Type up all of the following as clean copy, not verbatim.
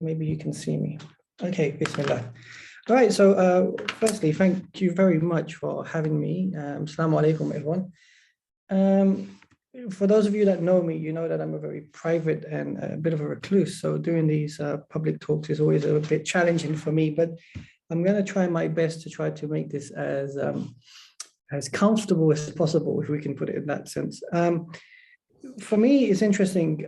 maybe you can see me. Okay, Bismillah. All right, so firstly, thank you very much for having me. Assalamu alaikum, everyone. For those of you that know me, you know that I'm a very private and a bit of a recluse. So doing these public talks is always a bit challenging for me, but I'm going to try my best to try to make this as comfortable as possible, if we can put it in that sense. For me, it's interesting,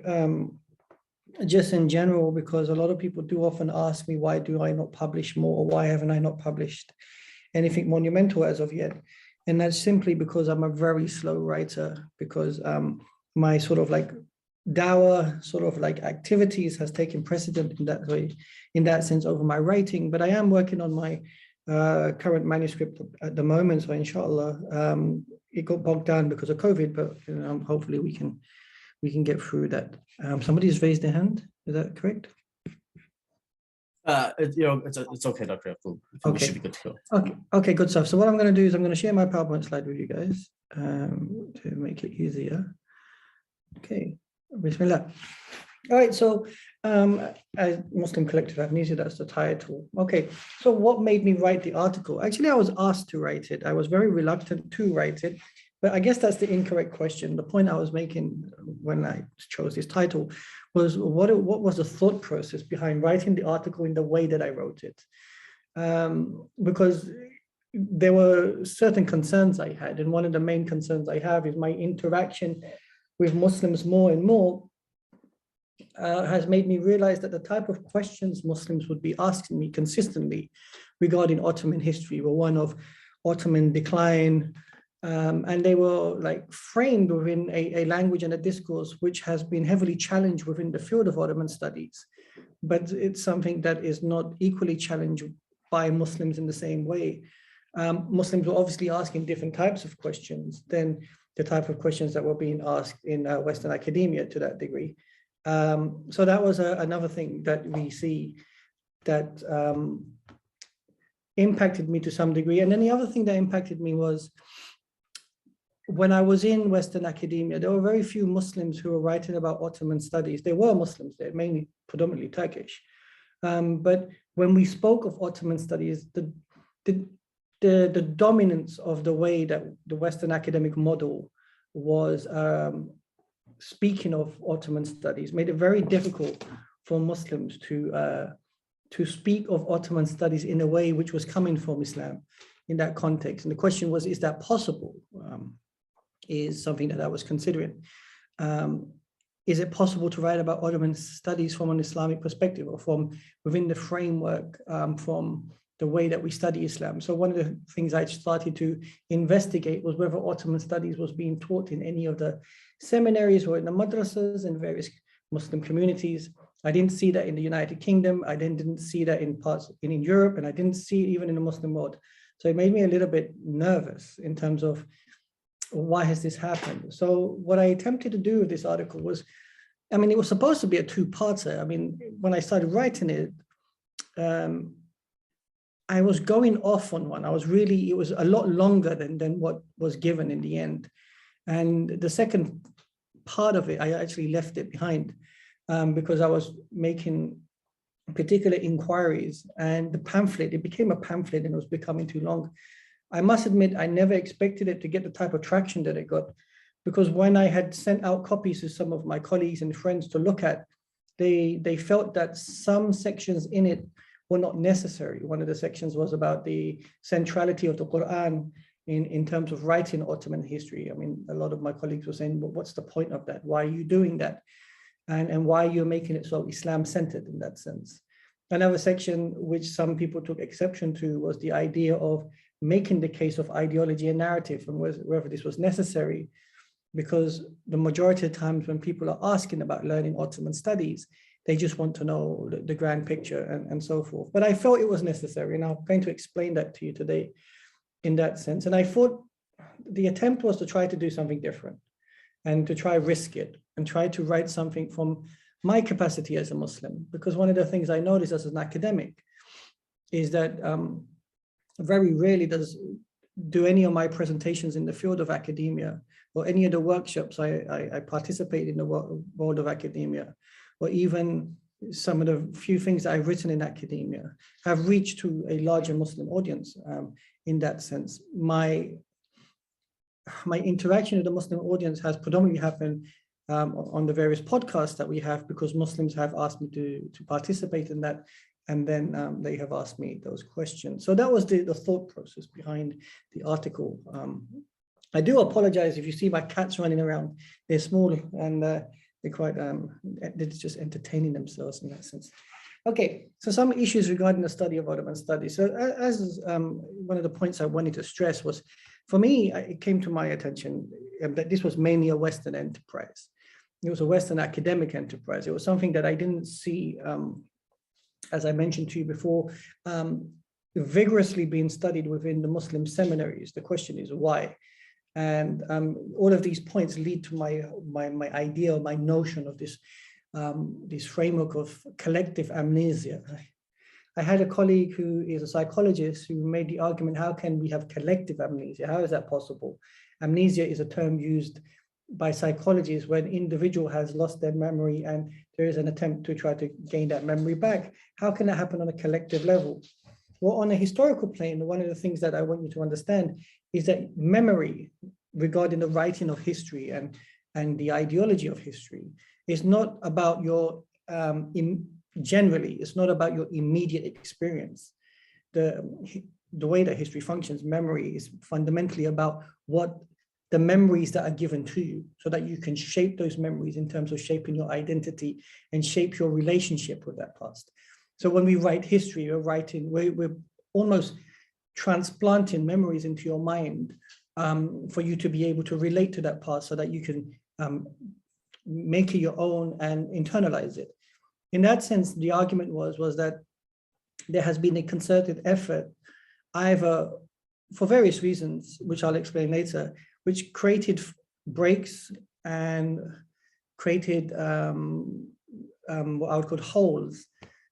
just in general, because a lot of people do often ask me, why do I not publish more? Or why haven't I not published anything monumental as of yet? And that's simply because I'm a very slow writer, because my sort of like dawah sort of like activities has taken precedent in that way, in that sense, over my writing. But I am working on my current manuscript at the moment. So inshallah, it got bogged down because of COVID, but hopefully we can get through that. Somebody's raised their hand. Is that correct? It's okay, Dr. Yakoob. Okay. We should be good to go. Okay, good stuff. So what I'm going to do is I'm going to share my PowerPoint slide with you guys to make it easier. Okay, Bismillah. All right, so as Muslim Collective Amnesia, that's the title. Okay, so what made me write the article? Actually, I was asked to write it. I was very reluctant to write it, but I guess that's the incorrect question. The point I was making when I chose this title was what was the thought process behind writing the article in the way that I wrote it? Because there were certain concerns I had, and one of the main concerns I have is my interaction with Muslims more and more has made me realize that the type of questions Muslims would be asking me consistently regarding Ottoman history were one of Ottoman decline, and they were like framed within a language and a discourse which has been heavily challenged within the field of Ottoman studies. But it's something that is not equally challenged by Muslims in the same way. Muslims were obviously asking different types of questions than the type of questions that were being asked in Western academia to that degree. So that was another thing that we see that impacted me to some degree. And then the other thing that impacted me was when I was in Western academia, there were very few Muslims who were writing about Ottoman studies. There were Muslims there, mainly predominantly Turkish. But when we spoke of Ottoman studies, the dominance of the way that the Western academic model was speaking of Ottoman studies made it very difficult for Muslims to speak of Ottoman studies in a way which was coming from Islam in that context. And the question was, is that possible? Is something that I was considering. Is it possible to write about Ottoman studies from an Islamic perspective, or from within the framework, from the way that we study Islam? So one of the things I started to investigate was whether Ottoman studies was being taught in any of the seminaries or in the madrasas and various Muslim communities. I didn't see that in the United Kingdom. I didn't see that in parts in Europe, and I didn't see it even in the Muslim world. So it made me a little bit nervous in terms of why has this happened? So what I attempted to do with this article was, I mean, it was supposed to be a two-parter. I mean, when I started writing it, I was going off on one. It was a lot longer than what was given in the end. And the second part of it, I actually left it behind because I was making particular inquiries, and the pamphlet, it became a pamphlet and it was becoming too long. I must admit, I never expected it to get the type of traction that it got, because when I had sent out copies to some of my colleagues and friends to look at, they felt that some sections in it were not necessary. One of the sections was about the centrality of the Qur'an in terms of writing Ottoman history. I mean, a lot of my colleagues were saying, well, what's the point of that? Why are you doing that? And why you're making it so Islam-centered in that sense. Another section which some people took exception to was the idea of making the case of ideology and narrative, and whether this was necessary, because the majority of times when people are asking about learning Ottoman studies, they just want to know the grand picture and so forth. But I felt it was necessary, and I'm going to explain that to you today in that sense. And I thought the attempt was to try to do something different and to try risk it and try to write something from my capacity as a Muslim. Because one of the things I noticed as an academic is that very rarely do any of my presentations in the field of academia or any of the workshops I participate in the world of academia, or even some of the few things that I've written in academia have reached to a larger Muslim audience. In that sense, my interaction with the Muslim audience has predominantly happened on the various podcasts that we have, because Muslims have asked me to participate in that, and then they have asked me those questions. So that was the thought process behind the article. I do apologize if you see my cats running around. They're small and they're quite, they're just entertaining themselves in that sense. Okay, so some issues regarding the study of Ottoman studies. So as one of the points I wanted to stress was, for me, it came to my attention that this was mainly a Western enterprise. It was a Western academic enterprise. It was something that I didn't see, as I mentioned to you before, vigorously being studied within the Muslim seminaries. The question is why? And all of these points lead to my idea, my notion of this this framework of collective amnesia. I had a colleague who is a psychologist who made the argument, how can we have collective amnesia? How is that possible? Amnesia is a term used by psychologists when an individual has lost their memory and there is an attempt to try to gain that memory back. How can that happen on a collective level? Well, on a historical plane, one of the things that I want you to understand is that memory regarding the writing of history and the ideology of history is not about your, generally, it's not about your immediate experience. The way that history functions, memory is fundamentally about what the memories that are given to you, so that you can shape those memories in terms of shaping your identity and shape your relationship with that past. So when we write history, we're almost transplanting memories into your mind for you to be able to relate to that past, so that you can make it your own and internalize it. In that sense, the argument was that there has been a concerted effort, either for various reasons, which I'll explain later, which created breaks and created what I would call holes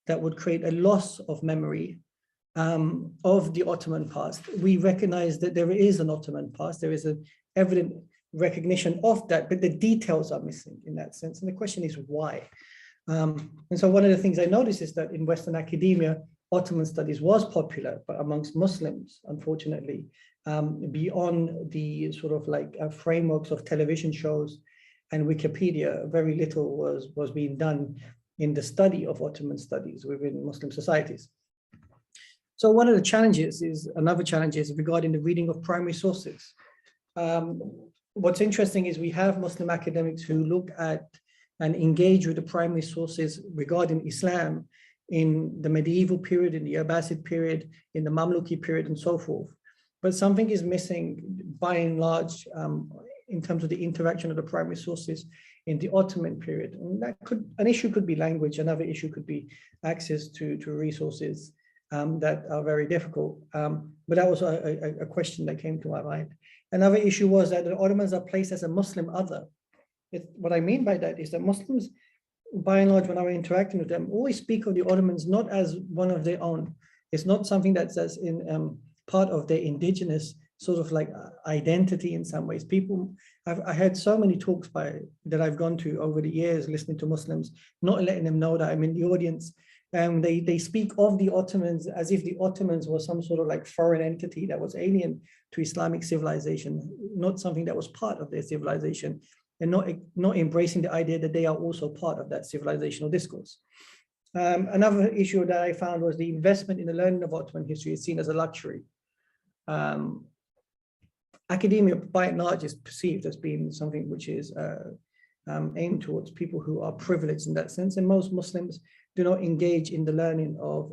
that would create a loss of memory of the Ottoman past. We recognize that there is an Ottoman past, there is an evident recognition of that, but the details are missing in that sense. And the question is why? And so one of the things I noticed is that in Western academia, Ottoman studies was popular, but amongst Muslims, unfortunately, beyond the sort of like frameworks of television shows and Wikipedia, very little was being done in the study of Ottoman studies within Muslim societies. So one of the challenges is, another challenge is regarding the reading of primary sources. What's interesting is we have Muslim academics who look at and engage with the primary sources regarding Islam in the medieval period, in the Abbasid period, in the Mamluki period, and so forth. But something is missing by and large in terms of the interaction of the primary sources in the Ottoman period. And that an issue could be language, another issue could be access to resources that are very difficult. But that was a question that came to my mind. Another issue was that the Ottomans are placed as a Muslim other. What I mean by that is that Muslims, by and large, when I was interacting with them, always speak of the Ottomans not as one of their own. It's not something that's as in part of their indigenous sort of like identity in some ways. People, I had so many talks that I've gone to over the years, listening to Muslims, not letting them know that I'm in the audience. They speak of the Ottomans as if the Ottomans were some sort of like foreign entity that was alien to Islamic civilization, not something that was part of their civilization, and not embracing the idea that they are also part of that civilizational discourse. Another issue that I found was the investment in the learning of Ottoman history is seen as a luxury. Academia, by and large, is perceived as being something which is aimed towards people who are privileged in that sense, and most Muslims do not engage in the learning of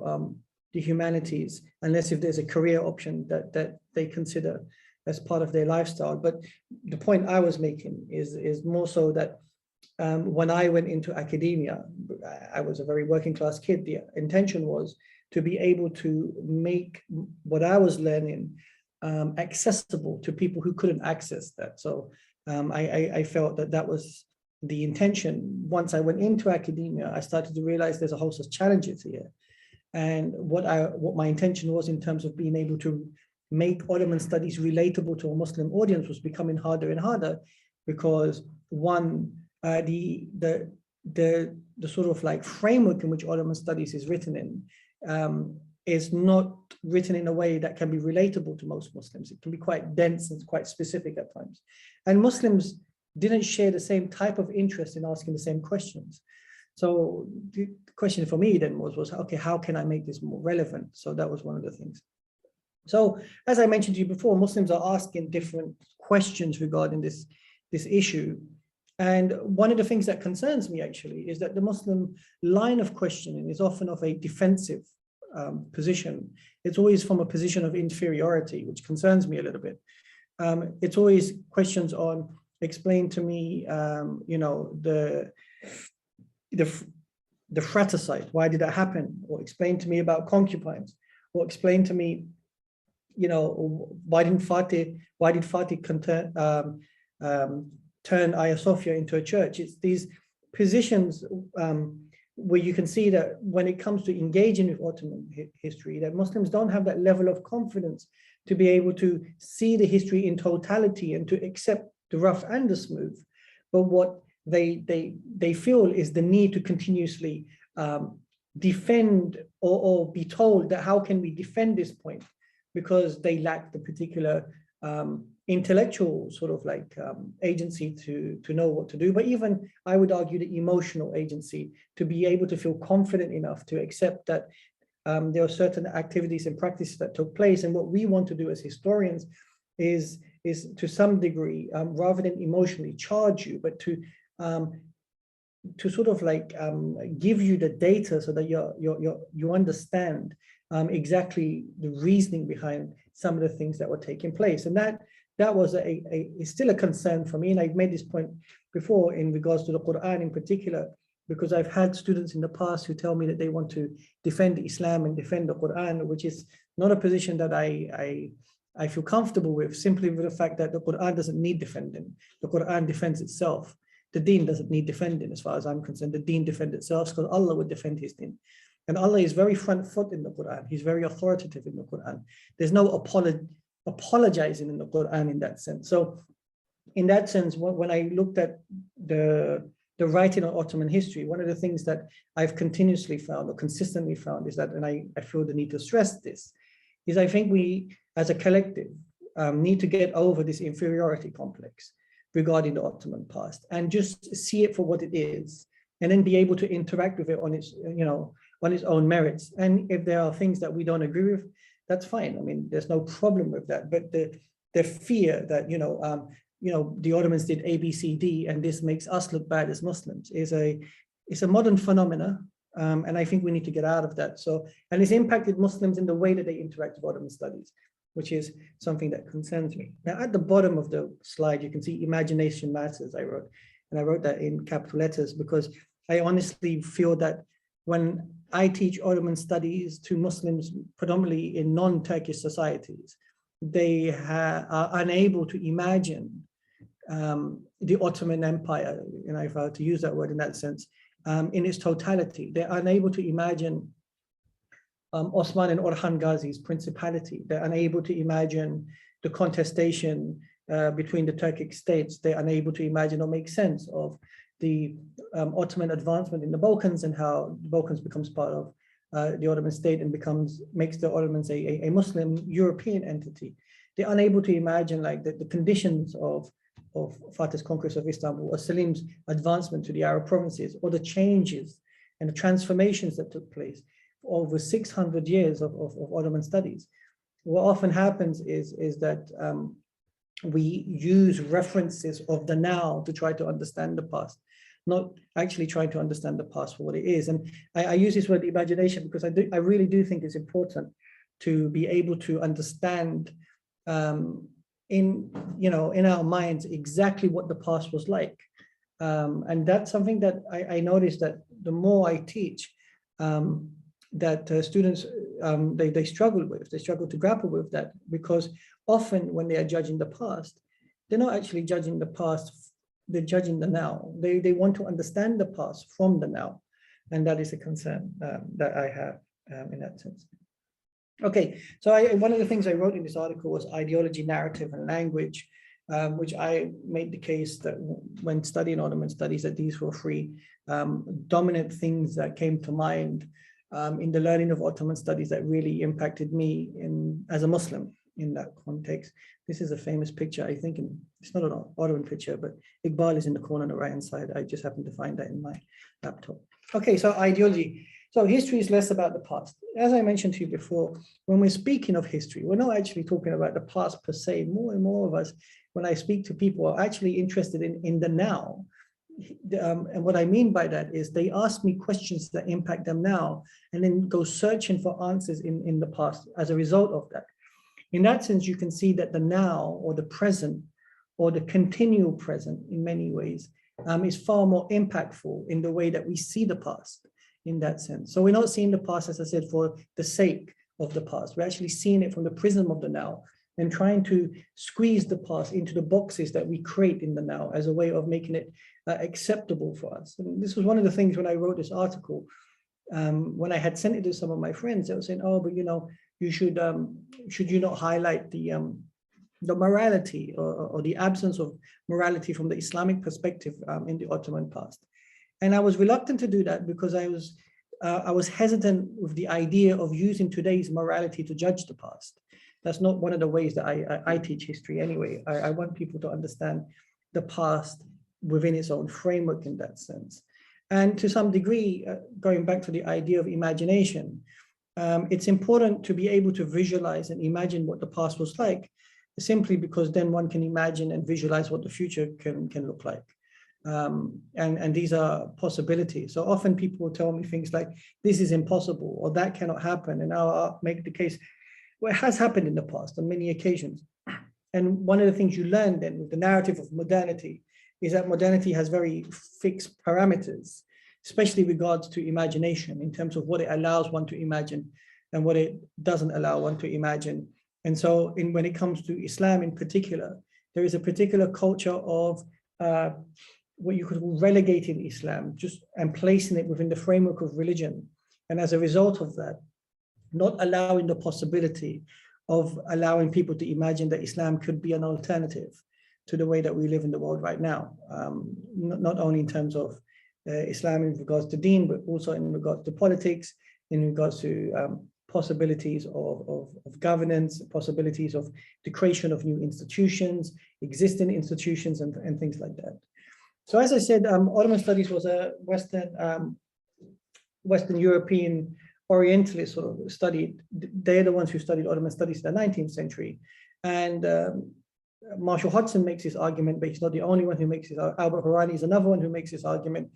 the humanities unless if there's a career option that they consider as part of their lifestyle. But the point I was making is more so that when I went into academia, I was a very working class kid. The intention was to be able to make what I was learning accessible to people who couldn't access that. So I felt that was the intention. Once I went into academia, I started to realize there's a host of challenges here. And what my intention was in terms of being able to make Ottoman studies relatable to a Muslim audience was becoming harder and harder, because one, the the sort of like framework in which Ottoman studies is written in is not written in a way that can be relatable to most Muslims. It can be quite dense and quite specific at times. And Muslims didn't share the same type of interest in asking the same questions. So the question for me then was, okay, how can I make this more relevant? So that was one of the things. So as I mentioned to you before, Muslims are asking different questions regarding this issue. And one of the things that concerns me actually is that the Muslim line of questioning is often of a defensive position. It's always from a position of inferiority, which concerns me a little bit. It's always questions on, explain to me, the fratricide, why did that happen? Or explain to me about concubines, or explain to me, why did Fatih turn Hagia Sophia into a church? It's these positions where you can see that when it comes to engaging with Ottoman history, that Muslims don't have that level of confidence to be able to see the history in totality and to accept the rough and the smooth. But what they feel is the need to continuously defend or be told that how can we defend this point, because they lack the particular intellectual sort of like agency to know what to do, but even I would argue the emotional agency to be able to feel confident enough to accept that there are certain activities and practices that took place. And what we want to do as historians is to some degree, rather than emotionally charge you, but to sort of like give you the data so that you understand exactly the reasoning behind some of the things that were taking place. And that was is still a concern for me. And I've made this point before in regards to the Qur'an in particular, because I've had students in the past who tell me that they want to defend Islam and defend the Qur'an, which is not a position that I feel comfortable with, simply with the fact that the Qur'an doesn't need defending. The Qur'an defends itself. The deen doesn't need defending as far as I'm concerned. The deen defends itself because Allah would defend his deen. And Allah is very front foot in the Qur'an. He's very authoritative in the Qur'an. There's no apologizing in the Qur'an in that sense. So in that sense, when I looked at the writing on Ottoman history, one of the things that I've continuously found or consistently found is that, and I feel the need to stress this, is I think we as a collective need to get over this inferiority complex regarding the Ottoman past and just see it for what it is, and then be able to interact with it on its, on its own merits. And if there are things that we don't agree with, that's fine. I mean, there's no problem with that. But the fear that, the Ottomans did A, B, C, D, and this makes us look bad as Muslims is a modern phenomena. And I think we need to get out of that. So, and it's impacted Muslims in the way that they interact with Ottoman studies, which is something that concerns me. Now, at the bottom of the slide, you can see imagination matters, I wrote. And I wrote that in capital letters because I honestly feel that when I teach Ottoman studies to Muslims, predominantly in non-Turkish societies, they are unable to imagine the Ottoman Empire, if I were to use that word in that sense, in its totality. They're unable to imagine Osman and Orhan Ghazi's principality. They're unable to imagine the contestation between the Turkic states. They're unable to imagine or make sense of the Ottoman advancement in the Balkans and how the Balkans becomes part of the Ottoman state and makes the Ottomans a Muslim European entity. They're unable to imagine like the conditions of Fatih's conquest of Istanbul, or Selim's advancement to the Arab provinces, or the changes and the transformations that took place over 600 years of Ottoman studies. What often happens is that we use references of the now to try to understand the past, not actually trying to understand the past for what it is. And I use this word imagination because I really do think it's important to be able to understand in our minds exactly what the past was like. And that's something that I noticed that the more I teach, that students, they struggle to grapple with that, because often when they are judging the past, they're not actually judging the past, they're judging the now. They want to understand the past from the now. And that is a concern that I have in that sense. Okay, so one of the things I wrote in this article was ideology, narrative, and language. which I made the case that when studying Ottoman studies, that these were three dominant things that came to mind in the learning of Ottoman studies that really impacted me as a Muslim in that context. This is a famous picture, I think, it's not an Ottoman picture, but Iqbal is in the corner on the right-hand side. I just happened to find that in my laptop. Okay, so ideology. So history is less about the past. As I mentioned to you before, when we're speaking of history, we're not actually talking about the past per se. More and more of us, when I speak to people, are actually interested in the now. And what I mean by that is they ask me questions that impact them now and then go searching for answers in the past as a result of that. In that sense, you can see that the now or the present or the continual present in many ways is far more impactful in the way that we see the past in that sense. So we're not seeing the past, as I said, for the sake of the past. We're actually seeing it from the prism of the now and trying to squeeze the past into the boxes that we create in the now as a way of making it acceptable for us. And this was one of the things when I wrote this article, when I had sent it to some of my friends, they were saying, oh, but you know, you should you not highlight the morality or the absence of morality from the Islamic perspective in the Ottoman past. And I was reluctant to do that because I was hesitant with the idea of using today's morality to judge the past. That's not one of the ways that I teach history anyway. I want people to understand the past within its own framework in that sense. And to some degree, going back to the idea of imagination, it's important to be able to visualize and imagine what the past was like, simply because then one can imagine and visualize what the future can look like. And these are possibilities. So often people will tell me things like, this is impossible, or that cannot happen. And I'll make the case, well, it has happened in the past on many occasions. And one of the things you learn then with the narrative of modernity is that modernity has very fixed parameters, especially regards to imagination in terms of what it allows one to imagine and what it doesn't allow one to imagine. And so when it comes to Islam in particular, there is a particular culture of what you could call relegating Islam and placing it within the framework of religion. And as a result of that, not allowing the possibility of allowing people to imagine that Islam could be an alternative to the way that we live in the world right now, not only in terms of Islam in regards to deen, but also in regards to politics, in regards to possibilities of governance, possibilities of the creation of new institutions, existing institutions, and things like that. So as I said, Ottoman studies was a Western European Orientalist sort of study. They're the ones who studied Ottoman studies in the 19th century. And Marshall Hodgson makes this argument, but he's not the only one who makes this. Albert Hourani is another one who makes this argument,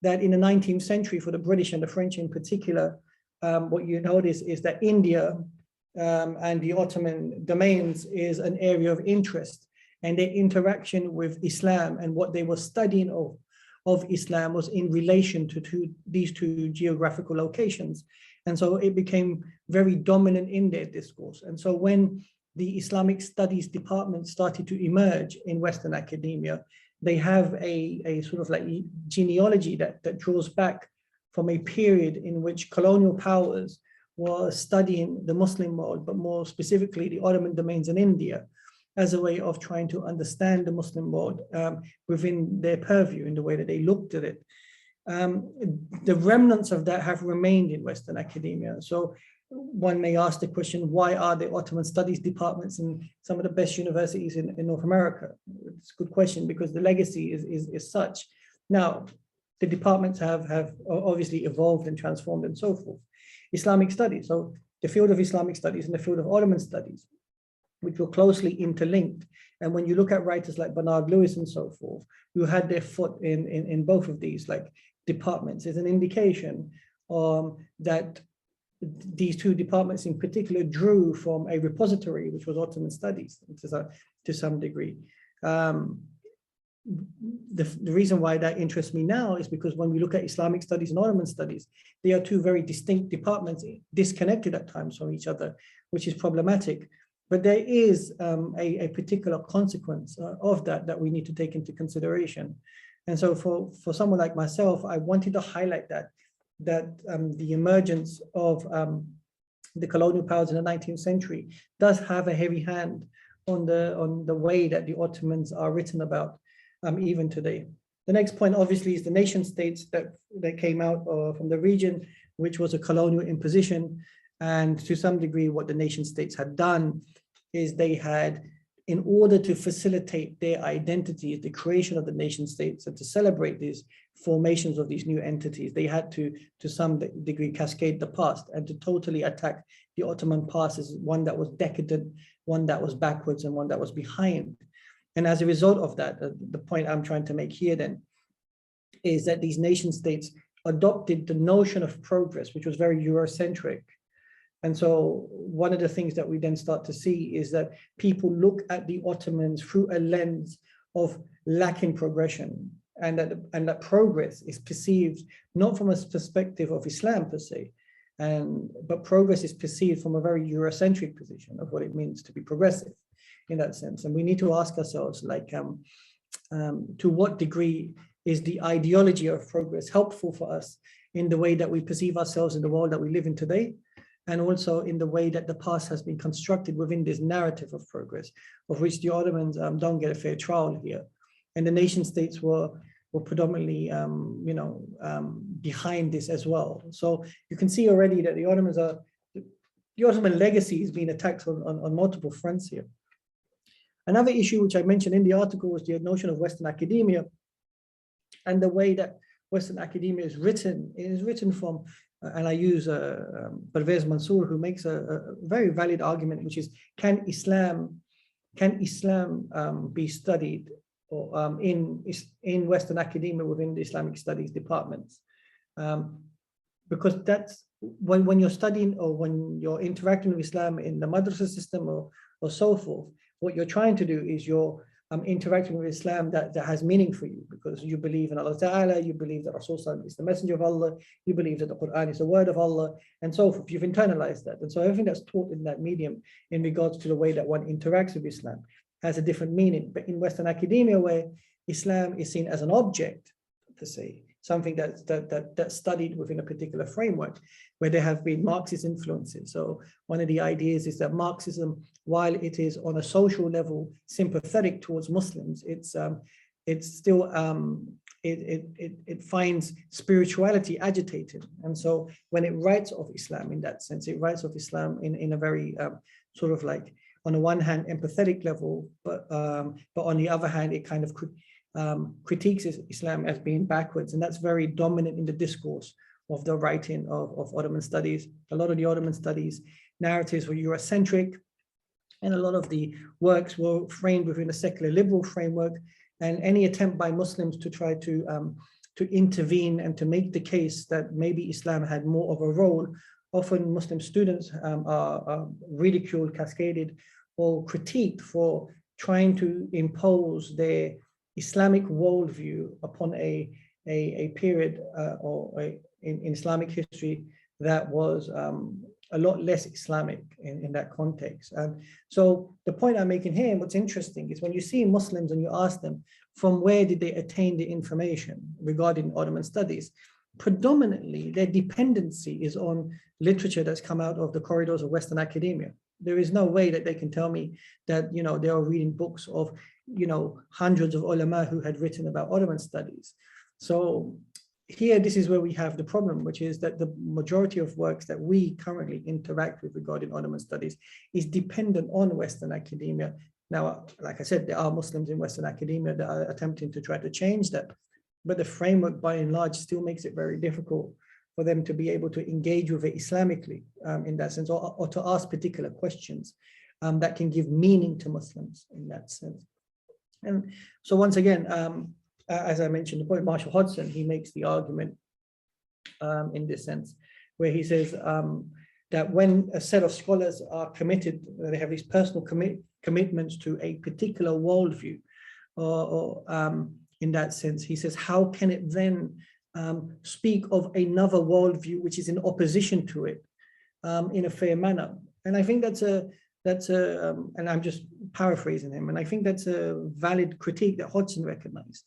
that in the 19th century, for the British and the French in particular, what you notice is that India and the Ottoman domains is an area of interest, and their interaction with Islam and what they were studying of Islam was in relation to these two geographical locations. And so it became very dominant in their discourse. And so when the Islamic studies department started to emerge in Western academia, they have a sort of like genealogy that draws back from a period in which colonial powers were studying the Muslim world, but more specifically the Ottoman domains in India, as a way of trying to understand the Muslim world within their purview in the way that they looked at it. The remnants of that have remained in Western academia. So one may ask the question, why are there Ottoman studies departments in some of the best universities in North America? It's a good question, because the legacy is such. Now, the departments have obviously evolved and transformed and so forth. Islamic studies, so the field of Islamic studies and the field of Ottoman studies, which were closely interlinked. And when you look at writers like Bernard Lewis and so forth, who had their foot in both of these like departments, is an indication that these two departments in particular drew from a repository, which was Ottoman studies to some degree. The reason why that interests me now is because when we look at Islamic studies and Ottoman studies, they are two very distinct departments, disconnected at times from each other, which is problematic. But there is a particular consequence of that we need to take into consideration. And so for someone like myself, I wanted to highlight that the emergence of the colonial powers in the 19th century does have a heavy hand on the way that the Ottomans are written about even today. The next point, obviously, is the nation states that came out from the region, which was a colonial imposition. And to some degree, what the nation states had done is they had, in order to facilitate their identity, the creation of the nation states, and to celebrate these formations of these new entities, they had to some degree, cascade the past and to totally attack the Ottoman past as one that was decadent, one that was backwards, and one that was behind. And as a result of that, the point I'm trying to make here then is that these nation states adopted the notion of progress, which was very Eurocentric. And so one of the things that we then start to see is that people look at the Ottomans through a lens of lacking progression, and that progress is perceived not from a perspective of Islam per se, but progress is perceived from a very Eurocentric position of what it means to be progressive in that sense. And we need to ask ourselves, like, to what degree is the ideology of progress helpful for us in the way that we perceive ourselves in the world that we live in today, and also in the way that the past has been constructed within this narrative of progress, of which the Ottomans don't get a fair trial here. And the nation states were predominantly, behind this as well. So you can see already that the Ottoman legacy is being attacked on multiple fronts here. Another issue which I mentioned in the article was the notion of Western academia and the way that Western academia is written. It is written from, and I use Parvez Mansour, who makes a very valid argument, which is, can Islam be studied or in Western academia within the Islamic studies departments? Because that's when you're studying or when you're interacting with Islam in the madrasa system or so forth, what you're trying to do is you're interacting with Islam that has meaning for you, because you believe in Allah Ta'ala, you believe that Rasul is the messenger of Allah, you believe that the Qur'an is the word of Allah, and so forth. You've internalized that. And so everything that's taught in that medium in regards to the way that one interacts with Islam has a different meaning. But in Western academia, where Islam is seen as an object, per se, something that's studied within a particular framework, where there have been Marxist influences. So one of the ideas is that Marxism, while it is on a social level sympathetic towards Muslims, it's still it finds spirituality agitated. And so when it writes of Islam in that sense, it writes of Islam in a very sort of like, on the one hand, empathetic level, but on the other hand, it kind of critiques Islam as being backwards. And that's very dominant in the discourse of the writing of Ottoman studies. A lot of the Ottoman studies narratives were Eurocentric, and a lot of the works were framed within a secular liberal framework. And any attempt by Muslims to try to intervene and to make the case that maybe Islam had more of a role, often Muslim students are ridiculed, cascaded, or critiqued for trying to impose their Islamic worldview upon a period in Islamic history that was a lot less Islamic in that context. And so the point I'm making here, and what's interesting, is when you see Muslims and you ask them from where did they attain the information regarding Ottoman studies, predominantly their dependency is on literature that's come out of the corridors of Western academia. There is no way that they can tell me that, they are reading books of, hundreds of ulama who had written about Ottoman studies. So here, this is where we have the problem, which is that the majority of works that we currently interact with regarding Ottoman studies is dependent on Western academia. Now, like I said, there are Muslims in Western academia that are attempting to try to change that, but the framework by and large still makes it very difficult for them to be able to engage with it Islamically in that sense, or to ask particular questions that can give meaning to Muslims in that sense. And so once again, as I mentioned, the point Marshall Hodgson, he makes the argument in this sense, where he says that when a set of scholars are committed, they have these personal commitments to a particular worldview, or in that sense, he says, how can it then speak of another worldview which is in opposition to it in a fair manner? And I think that's and I'm just paraphrasing him, and I think that's a valid critique that Hodgson recognized.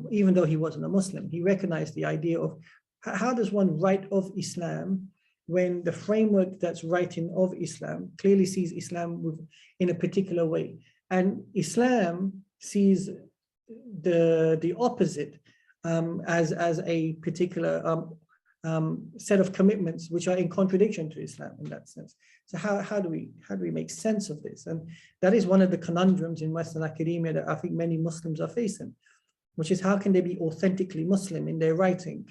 Even though he wasn't a Muslim, he recognized the idea of how does one write of Islam when the framework that's writing of Islam clearly sees Islam in a particular way. And Islam sees the opposite as a particular set of commitments which are in contradiction to Islam in that sense. So how do we make sense of this? And that is one of the conundrums in Western academia that I think many Muslims are facing, which is how can they be authentically Muslim in their writing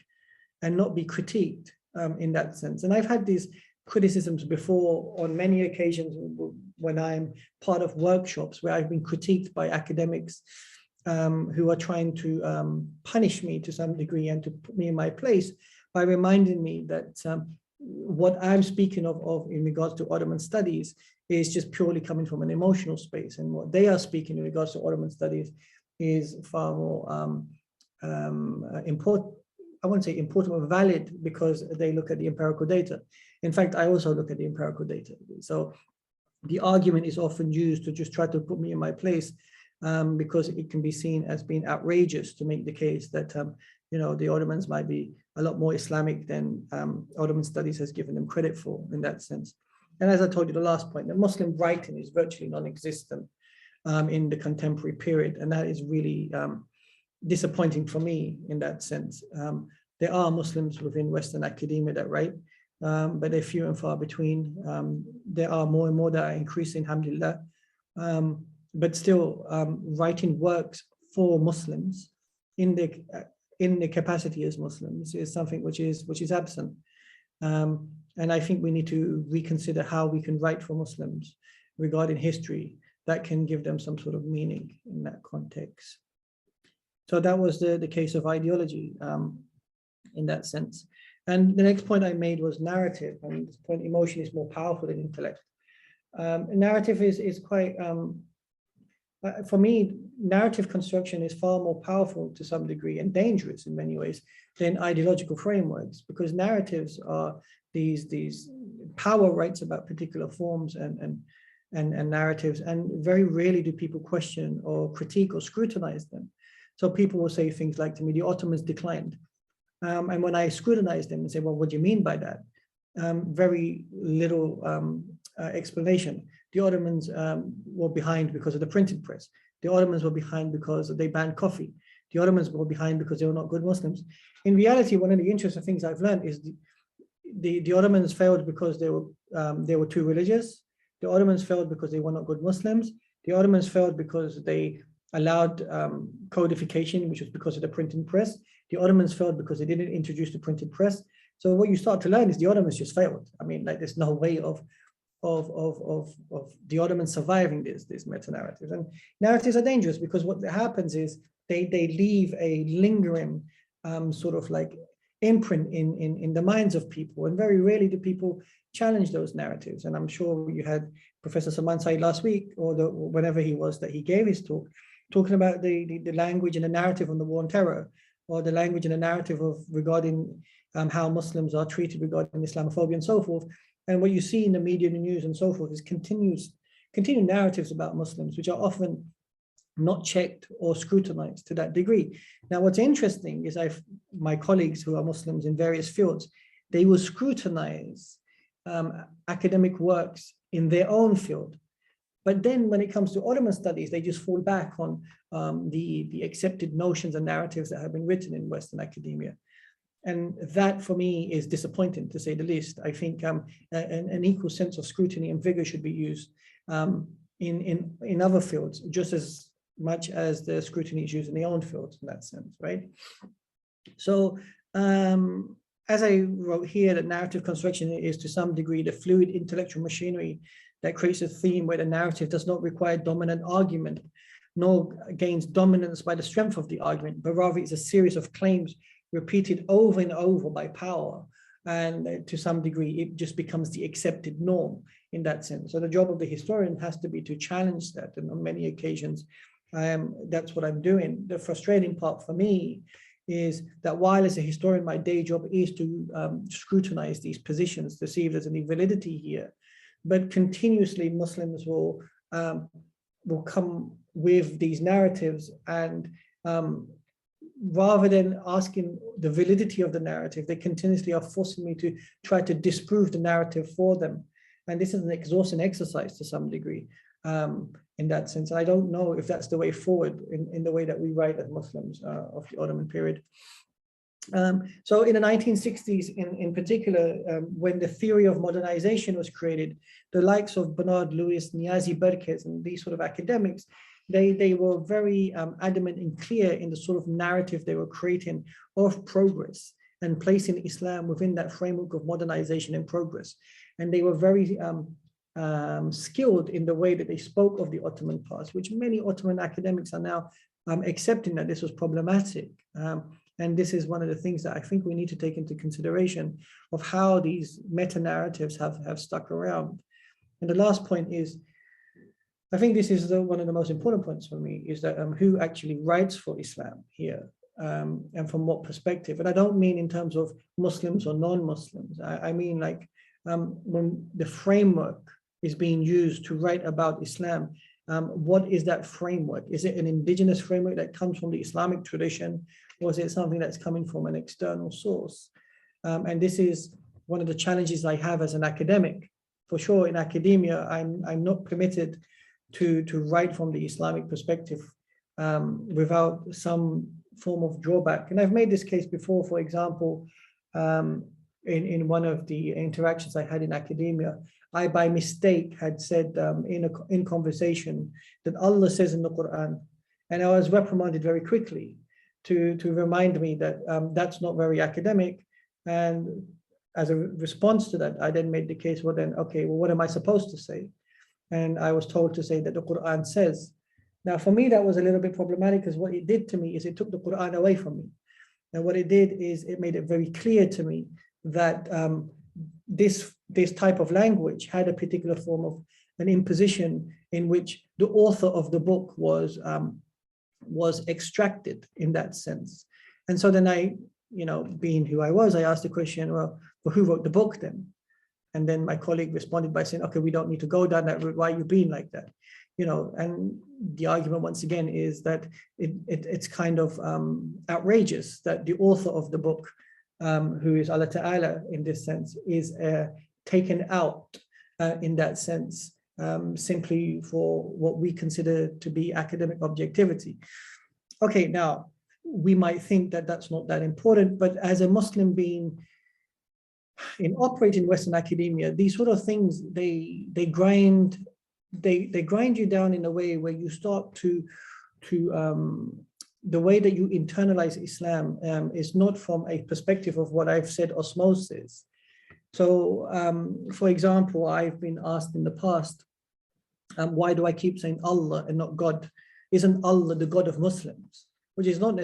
and not be critiqued in that sense. And I've had these criticisms before on many occasions when I'm part of workshops where I've been critiqued by academics who are trying to punish me to some degree and to put me in my place by reminding me that what I'm speaking of in regards to Ottoman studies is just purely coming from an emotional space, and what they are speaking in regards to Ottoman studies is far more important. I won't say important or valid because they look at the empirical data. In fact, I also look at the empirical data. So the argument is often used to just try to put me in my place because it can be seen as being outrageous to make the case that the Ottomans might be a lot more Islamic than Ottoman studies has given them credit for in that sense. And as I told you, the last point, the Muslim writing is virtually non-existent in the contemporary period. And that is really disappointing for me in that sense. There are Muslims within Western academia that write, but they're few and far between. There are more and more that are increasing, alhamdulillah. But still, writing works for Muslims in the capacity as Muslims is something which is absent. And I think we need to reconsider how we can write for Muslims regarding history that can give them some sort of meaning in that context. So that was the case of ideology in that sense. And the next point I made was narrative. And this point, emotion is more powerful than intellect. Narrative is quite, for me, narrative construction is far more powerful to some degree and dangerous in many ways than ideological frameworks, because narratives are these power rights about particular forms and narratives, and very rarely do people question or critique or scrutinize them. So people will say things like to me, the Ottomans declined. And when I scrutinize them and say, well, what do you mean by that? Very little explanation. The Ottomans were behind because of the printing press. The Ottomans were behind because they banned coffee. The Ottomans were behind because they were not good Muslims. In reality, one of the interesting things I've learned is the Ottomans failed because they were too religious. The Ottomans failed because they were not good Muslims. The Ottomans failed because they allowed codification, which was because of the printing press. The Ottomans failed because they didn't introduce the printing press. So what you start to learn is the Ottomans just failed. I mean, like there's no way of the Ottomans surviving these meta-narratives. And narratives are dangerous because what happens is they leave a lingering sort of like imprint in the minds of people, and very rarely do people challenge those narratives. And I'm sure you had Professor Salman Said last week, or whenever he was that he gave his talk, talking about the language and the narrative on the war on terror, or the language and the narrative regarding how Muslims are treated regarding Islamophobia and so forth. And what you see in the media, the news and so forth is continued narratives about Muslims, which are often not checked or scrutinized to that degree. Now, what's interesting is my colleagues who are Muslims in various fields, they will scrutinize academic works in their own field. But then when it comes to Ottoman studies, they just fall back on the accepted notions and narratives that have been written in Western academia. And that for me is disappointing, to say the least. I think an equal sense of scrutiny and vigor should be used in other fields, just as much as the scrutiny is used in the own fields in that sense, right? So as I wrote here, that narrative construction is to some degree the fluid intellectual machinery that creates a theme where the narrative does not require dominant argument, nor gains dominance by the strength of the argument, but rather it's a series of claims repeated over and over by power. And to some degree, it just becomes the accepted norm in that sense. So the job of the historian has to be to challenge that. And on many occasions, that's what I'm doing. The frustrating part for me is that while as a historian, my day job is to scrutinize these positions to see if there's any validity here, but continuously Muslims will come with these narratives and rather than asking the validity of the narrative, they continuously are forcing me to try to disprove the narrative for them. And this is an exhausting exercise to some degree, in that sense. I don't know if that's the way forward in the way that we write as Muslims of the Ottoman period. So in the 1960s, in particular, when the theory of modernization was created, the likes of Bernard Lewis, Niazi Berkes, and these sort of academics, they were very adamant and clear in the sort of narrative they were creating of progress and placing Islam within that framework of modernization and progress. And they were very skilled in the way that they spoke of the Ottoman past, which many Ottoman academics are now accepting that this was problematic. And this is one of the things that I think we need to take into consideration of how these meta-narratives have stuck around. And the last point is, I think this is one of the most important points for me, is that who actually writes for Islam here, and from what perspective. And I don't mean in terms of Muslims or non-Muslims. I mean like when the framework is being used to write about Islam, what is that framework? Is it an indigenous framework that comes from the Islamic tradition? Or is it something that's coming from an external source? And this is one of the challenges I have as an academic. For sure, in academia, I'm not permitted to write from the Islamic perspective without some form of drawback. And I've made this case before, for example, in one of the interactions I had in academia, I by mistake had said in conversation that Allah says in the Qur'an, and I was reprimanded very quickly to remind me that that's not very academic. And as a response to that, I then made the case, well then, okay, well, what am I supposed to say? And I was told to say that the Qur'an says. Now, for me, that was a little bit problematic, because what it did to me is it took the Qur'an away from me. And what it did is it made it very clear to me that this type of language had a particular form of an imposition in which the author of the book was extracted in that sense. And so then I, being who I was, I asked the question, well, who wrote the book then? And then my colleague responded by saying, okay, we don't need to go down that route. Why are you being like that? And the argument once again is that it's kind of outrageous that the author of the book, who is Allah Ta'ala in this sense, is taken out in that sense, simply for what we consider to be academic objectivity. Okay, now we might think that that's not that important, but as a Muslim being in operating Western academia, these sort of things, they grind you down in a way where you start to the way that you internalize Islam is not from a perspective of what I've said osmosis. So, for example, I've been asked in the past, why do I keep saying Allah and not God? Isn't Allah the God of Muslims? Which is not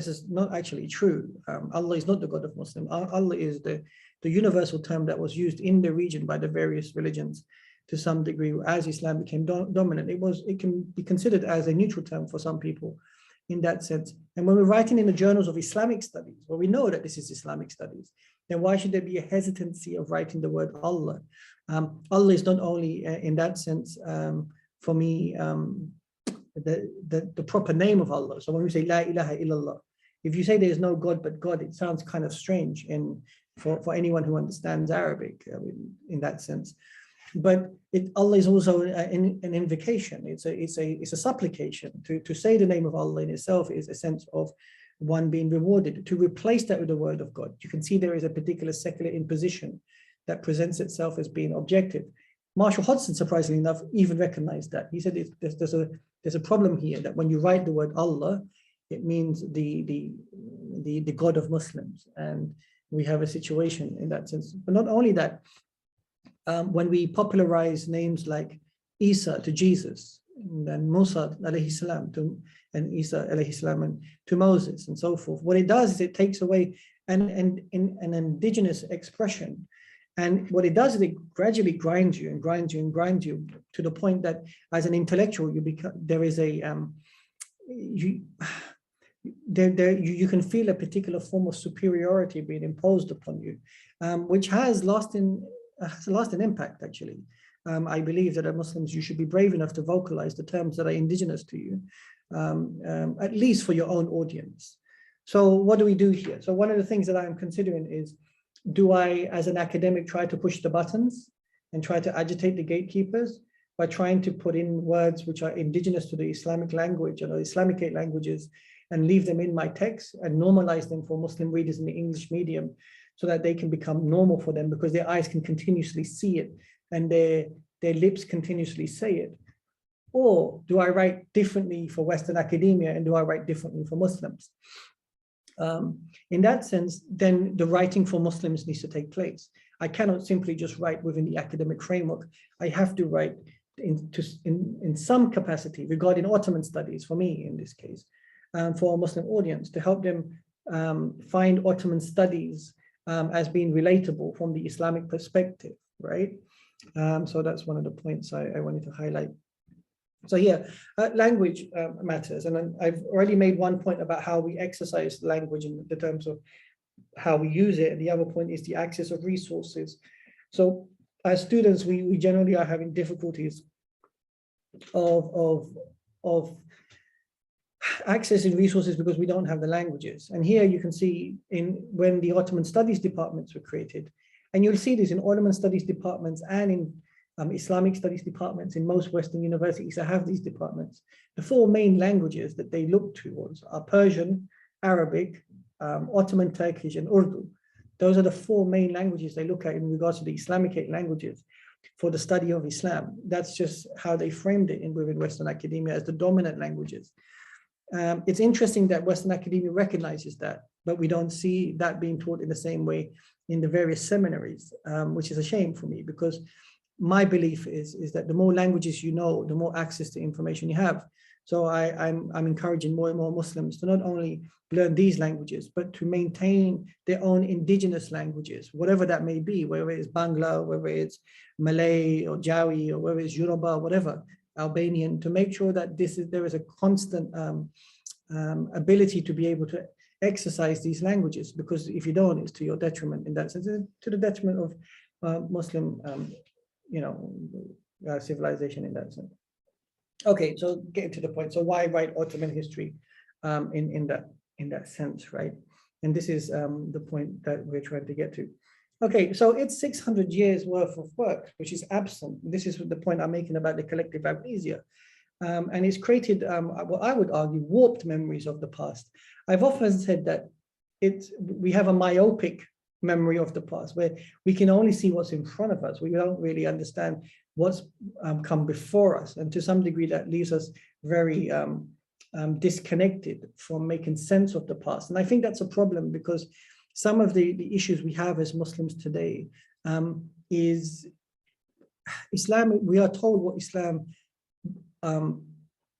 actually true. Allah is not the God of Muslims. Allah is the universal term that was used in the region by the various religions to some degree. As Islam became dominant, it can be considered as a neutral term for some people in that sense. And when we're writing in the journals of Islamic studies, well, we know that this is Islamic studies, then why should there be a hesitancy of writing the word Allah? Allah is not only in that sense, for me, the proper name of Allah. So when we say La ilaha illallah, if you say there is no God but God, it sounds kind of strange for anyone who understands Arabic in that sense. But Allah is also an invocation. It's a supplication. To say the name of Allah in itself is a sense of one being rewarded. To replace that with the word of God, you can see there is a particular secular imposition that presents itself as being objective. Marshall Hodgson, surprisingly enough, even recognized that. He said there's a problem here, that when you write the word Allah, it means the God of Muslims, and we have a situation in that sense. But not only that, when we popularize names like Isa to Jesus, and then Musa alayhi salam and Isa alayhi salam and to Moses and so forth, what it does is it takes away an indigenous expression. And what it does is it gradually grinds you and grinds you and grinds you to the point that as an intellectual, you can feel a particular form of superiority being imposed upon you, which has lasting impact, actually. I believe that as Muslims, you should be brave enough to vocalize the terms that are indigenous to you, at least for your own audience. So what do we do here? So one of the things that I'm considering is, do I, as an academic, try to push the buttons and try to agitate the gatekeepers by trying to put in words which are indigenous to the Islamic language or the Islamic languages and leave them in my text and normalize them for Muslim readers in the English medium so that they can become normal for them because their eyes can continuously see it and their lips continuously say it? Or do I write differently for Western academia and do I write differently for Muslims? In that sense, then the writing for Muslims needs to take place. I cannot simply just write within the academic framework. I have to write in some capacity regarding Ottoman studies, for me in this case, for a Muslim audience, to help them find Ottoman studies as being relatable from the Islamic perspective, right? So that's one of the points I wanted to highlight. So yeah, language matters. And I've already made one point about how we exercise language in the terms of how we use it. And the other point is the access of resources. So as students, we generally are having difficulties of accessing resources because we don't have the languages. And here you can see when the Ottoman studies departments were created, and you'll see this in Ottoman studies departments and in Islamic studies departments in most Western universities that have these departments. The four main languages that they look towards are Persian, Arabic, Ottoman Turkish, and Urdu. Those are the four main languages they look at in regards to the Islamic languages for the study of Islam. That's just how they framed it within Western academia as the dominant languages. It's interesting that Western academia recognizes that, but we don't see that being taught in the same way in the various seminaries, which is a shame for me, because my belief is that the more languages you know, the more access to information you have. So I'm encouraging more and more Muslims to not only learn these languages, but to maintain their own indigenous languages, whatever that may be, whether it's Bangla, whether it's Malay or Jawi, or whether it's Yoruba, whatever, Albanian, to make sure that there is a constant ability to be able to exercise these languages, because if you don't, it's to your detriment in that sense, to the detriment of Muslim civilization in that sense. Okay, so getting to the point. So why write Ottoman history in that sense, right? And this is the point that we're trying to get to. Okay, so it's 600 years worth of work, which is absent. This is the point I'm making about the collective amnesia. And it's created what I would argue warped memories of the past. I've often said that we have a myopic memory of the past where we can only see what's in front of us. We don't really understand what's come before us. And to some degree that leaves us very disconnected from making sense of the past. And I think that's a problem, because some of the issues we have as Muslims today is Islam. We are told what Islam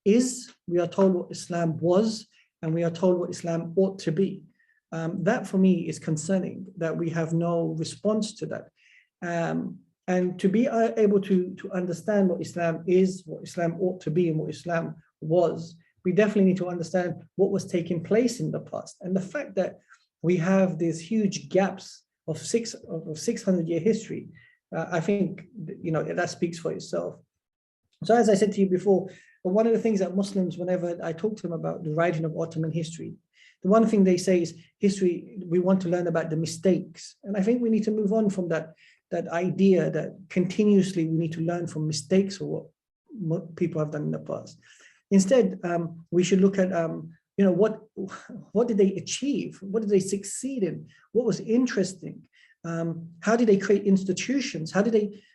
is, we are told what Islam was, and we are told what Islam ought to be. That for me is concerning, that we have no response to that. And to be able to understand what Islam is, what Islam ought to be, and what Islam was, we definitely need to understand what was taking place in the past. And the fact that we have these huge gaps of 600-year history, I think that speaks for itself. So as I said to you before, one of the things that Muslims, whenever I talk to them about the writing of Ottoman history, the one thing they say is history, we want to learn about the mistakes. And I think we need to move on from that idea that continuously we need to learn from mistakes or what people have done in the past. Instead, we should look at, what did they achieve? What did they succeed in? What was interesting? How did they create institutions?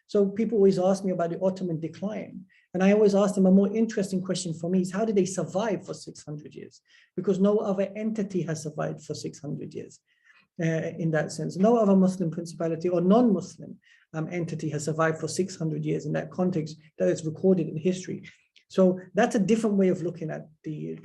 So people always ask me about the Ottoman decline. And I always ask them, a more interesting question for me is, how did they survive for 600 years? Because no other entity has survived for 600 years in that sense. No other Muslim principality or non-Muslim entity has survived for 600 years in that context that is recorded in history. So that's a different way of looking at a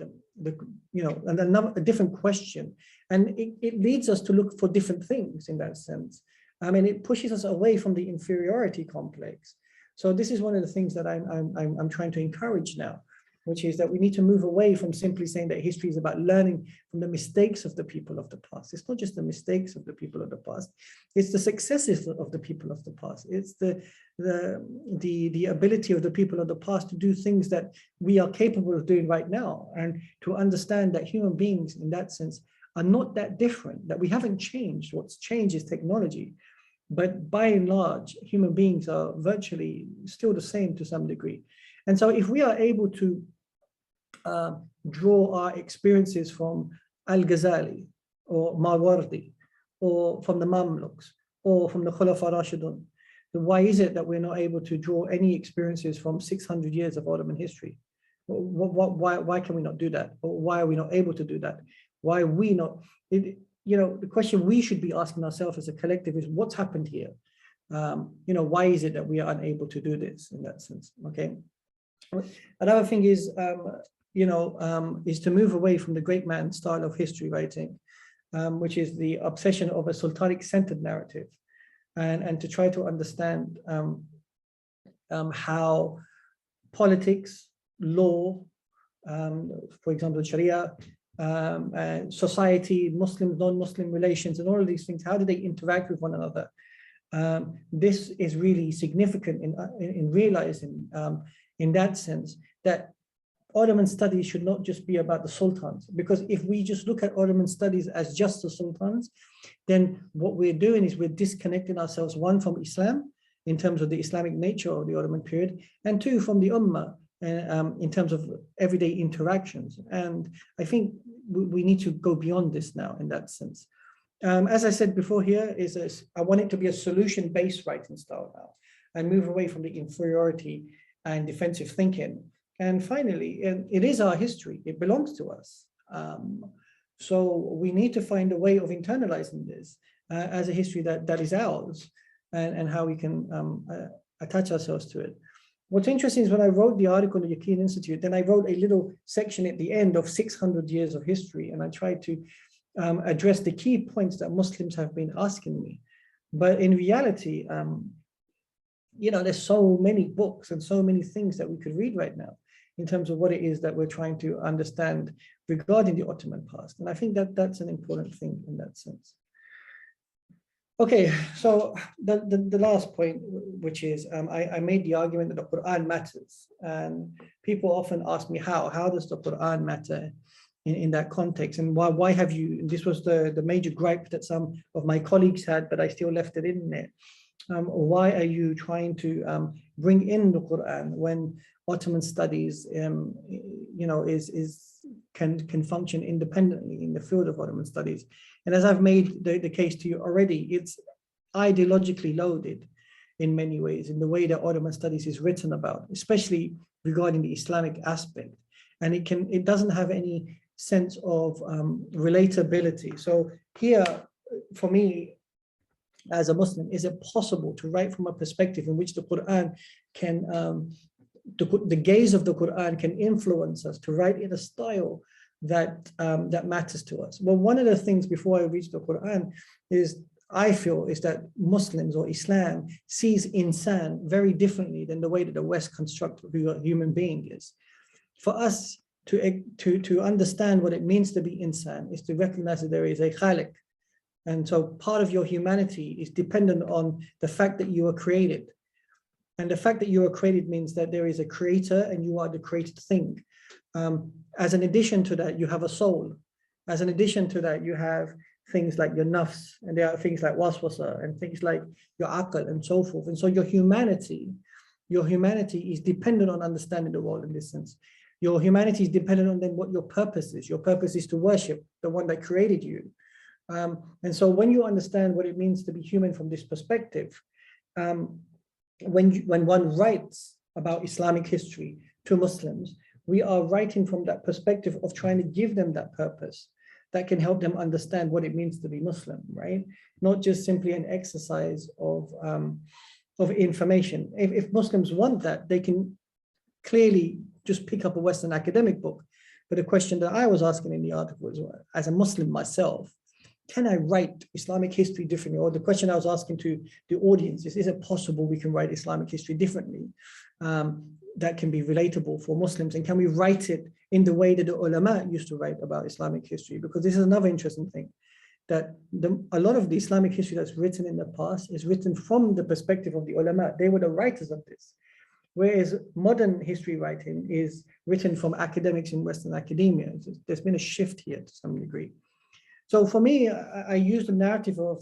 different question. And it leads us to look for different things in that sense. I mean, it pushes us away from the inferiority complex. So this is one of the things that I'm trying to encourage now, which is that we need to move away from simply saying that history is about learning from the mistakes of the people of the past. It's not just the mistakes of the people of the past, it's the successes of the people of the past. It's the ability of the people of the past to do things that we are capable of doing right now, and to understand that human beings in that sense are not that different, that we haven't changed. What's changed is technology. But by and large, human beings are virtually still the same to some degree. And so if we are able to draw our experiences from Al-Ghazali or Mawardi, or from the Mamluks, or from the Khulafa Rashidun, then why is it that we're not able to draw any experiences from 600 years of Ottoman history? Why can we not do that? Or why are we not able to do that? Why are we not? The question we should be asking ourselves as a collective is, what's happened here? Why is it that we are unable to do this in that sense? Okay. Another thing is, is to move away from the great man style of history writing, which is the obsession of a sultanic-centered narrative, and to try to understand how politics, law, for example, Sharia, society, Muslim, non-Muslim relations, and all of these things, how do they interact with one another? This is really significant in realizing, in that sense, that Ottoman studies should not just be about the sultans, because if we just look at Ottoman studies as just the sultans, then what we're doing is we're disconnecting ourselves, one, from Islam in terms of the Islamic nature of the Ottoman period, and two, from the Ummah in terms of everyday interactions. And I think we need to go beyond this now in that sense. As I said before, here I want it to be a solution-based writing style now, and move away from the inferiority and defensive thinking. And finally, it is our history. It belongs to us. So we need to find a way of internalizing this as a history that is ours, and how we can attach ourselves to it. What's interesting is when I wrote the article on the Yaqeen Institute, then I wrote a little section at the end of 600 years of history, and I tried to address the key points that Muslims have been asking me. But in reality, there's so many books and so many things that we could read right now in terms of what it is that we're trying to understand regarding the Ottoman past. And I think that that's an important thing in that sense. Okay, so the last point, which is I made the argument that the Qur'an matters. And people often ask me, how does the Qur'an matter in that context? And why have you, this was the major gripe that some of my colleagues had, but I still left it in there. Why are you trying to bring in the Qur'an when Ottoman studies, can function independently in the field of Ottoman studies? And as I've made the case to you already, it's ideologically loaded in many ways in the way that Ottoman studies is written about, especially regarding the Islamic aspect. And it doesn't have any sense of relatability. So here, for me, as a Muslim, is it possible to write from a perspective in which the Qur'an can, the gaze of the Qur'an can influence us to write in a style that matters to us? Well, one of the things before I reach the Qur'an I feel is that Muslims or Islam sees insan very differently than the way that the West constructs who a human being is. For us to understand what it means to be insan is to recognize that there is a khaliq. And so part of your humanity is dependent on the fact that you are created. And the fact that you are created means that there is a creator and you are the created thing. As an addition to that, you have a soul. As an addition to that, you have things like your nafs, and there are things like waswasa, and things like your aql, and so forth. And so your humanity is dependent on understanding the world in this sense. Your humanity is dependent on then what your purpose is. Your purpose is to worship the one that created you. And so when you understand what it means to be human from this perspective, when one writes about Islamic history to Muslims, we are writing from that perspective of trying to give them that purpose that can help them understand what it means to be Muslim, right? Not just simply an exercise of information. If Muslims want that, they can clearly just pick up a Western academic book. But the question that I was asking in the article is, as a Muslim myself, can I write Islamic history differently? Or the question I was asking to the audience is it possible we can write Islamic history differently that can be relatable for Muslims? And can we write it in the way that the ulama used to write about Islamic history? Because this is another interesting thing, that a lot of the Islamic history that's written in the past is written from the perspective of the ulama. They were the writers of this. Whereas modern history writing is written from academics in Western academia. There's been a shift here to some degree. So for me, I use the narrative of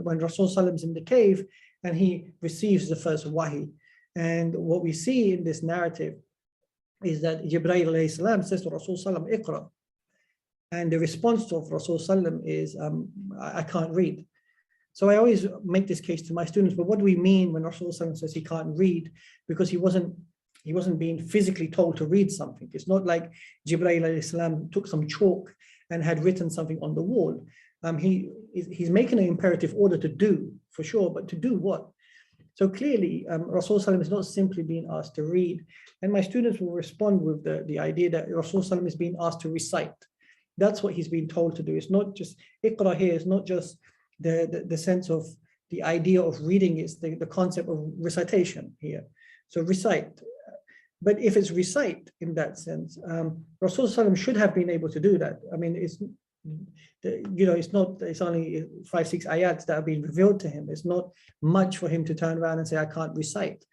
when Rasul Sallam is in the cave and he receives the first wahi. And what we see in this narrative is that Jibreel alayhi salam says to Rasul Sallam, Iqra. And the response to Rasul Sallam is, I can't read. So I always make this case to my students, but what do we mean when Rasul Sallam says he can't read? Because he wasn't being physically told to read something. It's not like Jibreel alayhi salam took some chalk and had written something on the wall. He's making an imperative order to do, for sure, but to do what? So clearly, Rasul Sallam is not simply being asked to read. And my students will respond with the idea that Rasul Sallam is being asked to recite. That's what he's being told to do. It's not just, Iqra here is not just the sense of the idea of reading, is the concept of recitation here. So recite. But if it's recite in that sense, Rasul Sallam should have been able to do that. I mean, it's only 5-6 ayats that have been revealed to him. It's not much for him to turn around and say, I can't recite.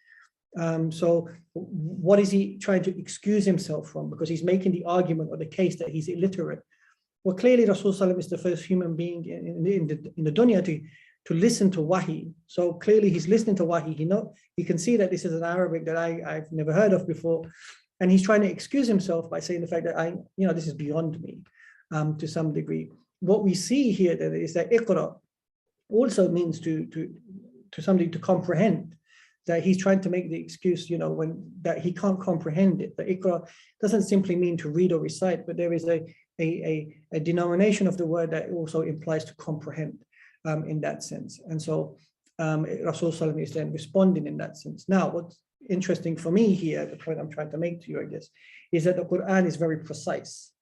So what is he trying to excuse himself from? Because he's making the argument or the case that he's illiterate. Well, clearly Rasul Sallam is the first human being in the dunya to listen to wahi. So clearly he's listening to wahi. He can see that this is an Arabic that I've never heard of before. And he's trying to excuse himself by saying the fact that this is beyond me to some degree. What we see here then is that Iqra also means to somebody to comprehend, that he's trying to make the excuse, that he can't comprehend it. That Iqra doesn't simply mean to read or recite, but there is a denomination of the word that also implies to comprehend in that sense. And so Rasul Sallam is then responding in that sense. Now, what's interesting for me here, the point I'm trying to make to you, I guess, is that the Qur'an is very precise.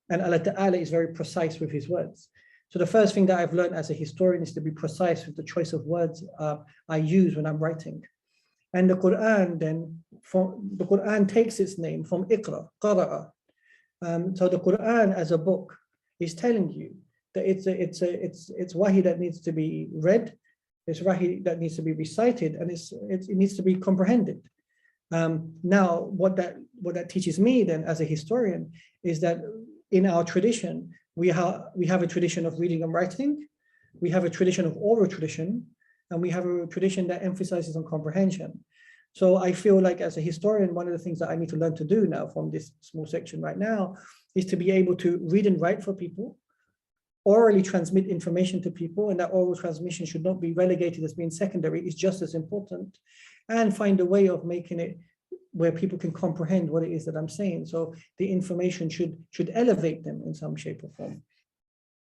And Allah Ta'ala is very precise with his words. So the first thing that I've learned as a historian is to be precise with the choice of words I use when I'm writing. And the Qur'an the Qur'an takes its name from Iqra, Qara'a. So the Qur'an as a book is telling you that it's wahi that needs to be read, it's wahi that needs to be recited, and it needs to be comprehended. Now, what that teaches me then as a historian is that in our tradition, we have a tradition of reading and writing, we have a tradition of oral tradition, and we have a tradition that emphasizes on comprehension. So I feel like as a historian, one of the things that I need to learn to do now from this small section right now is to be able to read and write for people, orally transmit information to people, and that oral transmission should not be relegated as being secondary, it's just as important, and find a way of making it where people can comprehend what it is that I'm saying. So the information should elevate them in some shape or form.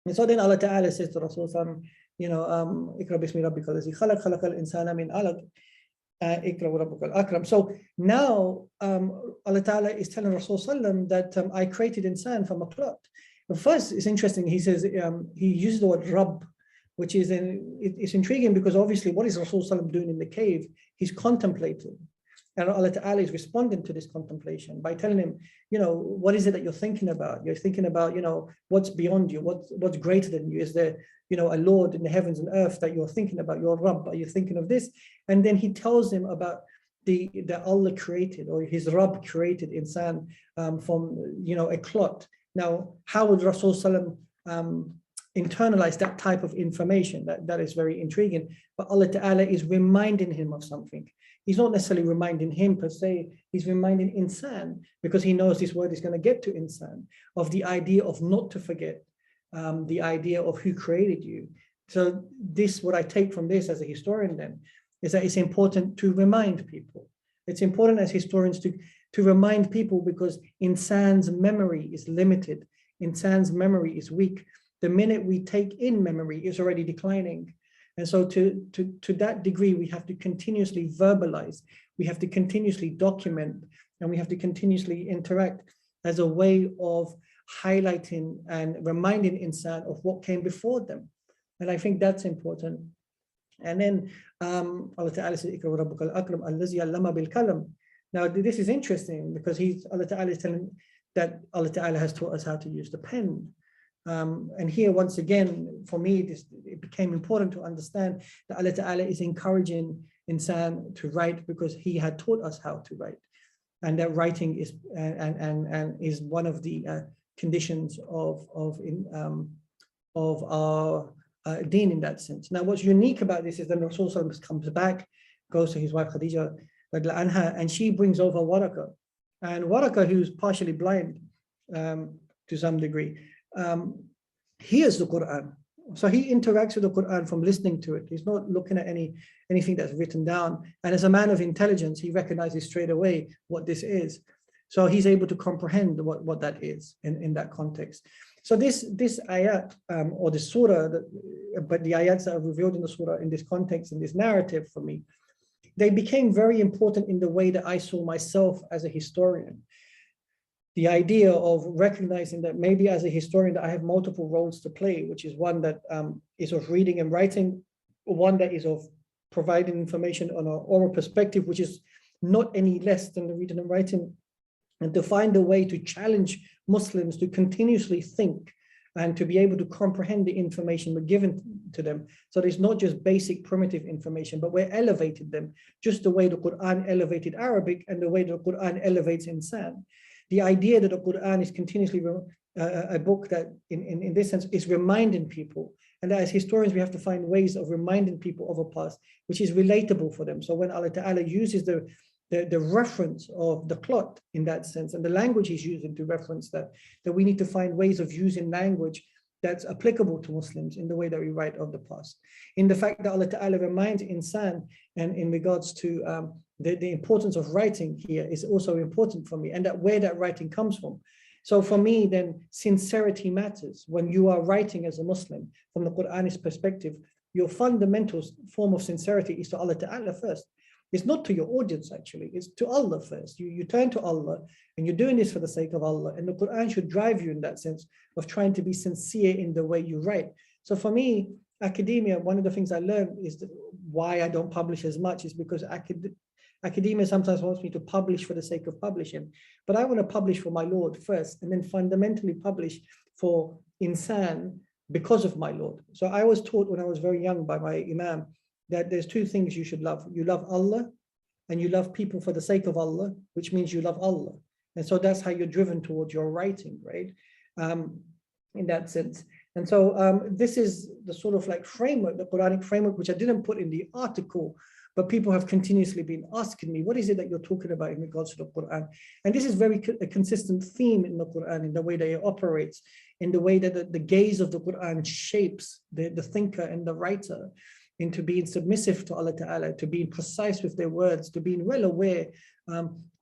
And so then Allah Ta'ala says to Rasul Sallam, Ikra bismi rabbika allazi khalaq, khalaqal insana min alaq, Ikra wa rabbukal akram. So now Allah Ta'ala is telling Rasul Sallam that I created insan from a clot. First, it's interesting, he says, he uses the word Rabb, which is, it's intriguing because obviously what is Rasul Sallam doing in the cave? He's contemplating. And Allah Ta'ala is responding to this contemplation by telling him, what is it that you're thinking about? You're thinking about, what's beyond you, what's greater than you? Is there, a Lord in the heavens and earth that you're thinking about? Your Rabb, are you thinking of this? And then he tells him about the Allah created, or his Rabb created insan from, a clot. Now, how would Rasul Sallam internalize that type of information? That is very intriguing. But Allah Ta'ala is reminding him of something. He's not necessarily reminding him per se, he's reminding insan, because he knows this word is going to get to insan, of the idea of not to forget, the idea of who created you. So what I take from this as a historian then, is that it's important to remind people. It's important as historians to remind people, because insan's memory is limited. Insan's memory is weak. The minute we take in memory, it's already declining. And so to that degree, we have to continuously verbalize, we have to continuously document, and we have to continuously interact as a way of highlighting and reminding insan of what came before them. And I think that's important. And then Allah Ta'ala says, Ikra wa rabbukal akram allazi allama bil kalam. Now this is interesting because Allah Ta'ala is telling that Allah Ta'ala has taught us how to use the pen. And here, once again, for me, it became important to understand that Allah Ta'ala is encouraging insan to write because he had taught us how to write. And that writing is and is one of the conditions of of our deen in that sense. Now, what's unique about this is that Rasul comes back, goes to his wife Khadija, and she brings over Waraka. And Waraka, who's partially blind to some degree, hears the Qur'an. So he interacts with the Qur'an from listening to it. He's not looking at anything that's written down. And as a man of intelligence, he recognizes straight away what this is. So he's able to comprehend what that is in that context. So this ayat or the surah, but the ayats that are revealed in the surah in this context, in this narrative for me, they became very important in the way that I saw myself as a historian. The idea of recognizing that maybe as a historian that I have multiple roles to play, which is one that is of reading and writing, one that is of providing information on an oral perspective, which is not any less than the reading and writing, and to find a way to challenge Muslims to continuously think and to be able to comprehend the information we're given to them. So it's not just basic primitive information, but we're elevated them, just the way the Qur'an elevated Arabic and the way the Qur'an elevates insan. The idea that the Qur'an is continuously a book that in this sense is reminding people, and that as historians we have to find ways of reminding people of a past which is relatable for them. So when Allah Ta'ala uses the reference of the cloth in that sense, and the language he's using to reference that we need to find ways of using language that's applicable to Muslims in the way that we write of the past. In the fact that Allah Ta'ala reminds insan, and in regards to the importance of writing here is also important for me, and that where that writing comes from. So for me, then sincerity matters. When you are writing as a Muslim from the Qur'anist perspective, your fundamental form of sincerity is to Allah Ta'ala first. It's not to your audience, actually. It's to Allah first. You turn to Allah, and you're doing this for the sake of Allah. And the Qur'an should drive you in that sense of trying to be sincere in the way you write. So for me, academia, one of the things I learned is that why I don't publish as much is because academia sometimes wants me to publish for the sake of publishing. But I want to publish for my Lord first, and then fundamentally publish for insan because of my Lord. So I was taught when I was very young by my Imam that there's two things you should love. You love Allah, and you love people for the sake of Allah, which means you love Allah. And so that's how you're driven towards your writing, right? In that sense. And so this is the sort of like framework, the Quranic framework, which I didn't put in the article, but people have continuously been asking me, what is it that you're talking about in regards to the Quran? And this is very a consistent theme in the Quran, in the way that it operates, in the way that the gaze of the Quran shapes the thinker and the writer into being submissive to Allah Ta'ala, to being precise with their words, to being well aware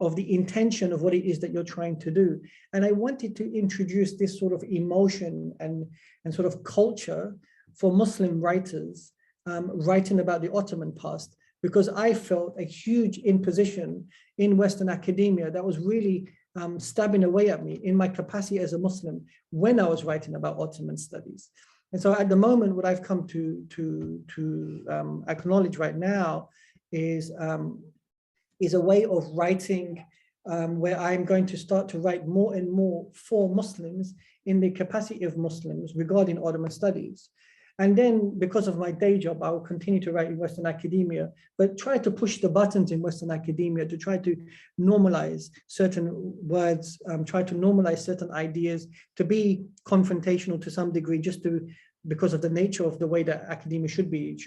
of the intention of what it is that you're trying to do. And I wanted to introduce this sort of emotion and sort of culture for Muslim writers writing about the Ottoman past, because I felt a huge imposition in Western academia that was really stabbing away at me in my capacity as a Muslim when I was writing about Ottoman studies. And so at the moment, what I've come to acknowledge right now is a way of writing where I'm going to start to write more and more for Muslims in the capacity of Muslims regarding Ottoman studies. And then because of my day job, I will continue to write in Western academia, but try to push the buttons in Western academia to try to normalize certain words, try to normalize certain ideas, to be confrontational to some degree, just to, because of the nature of the way that academia should be,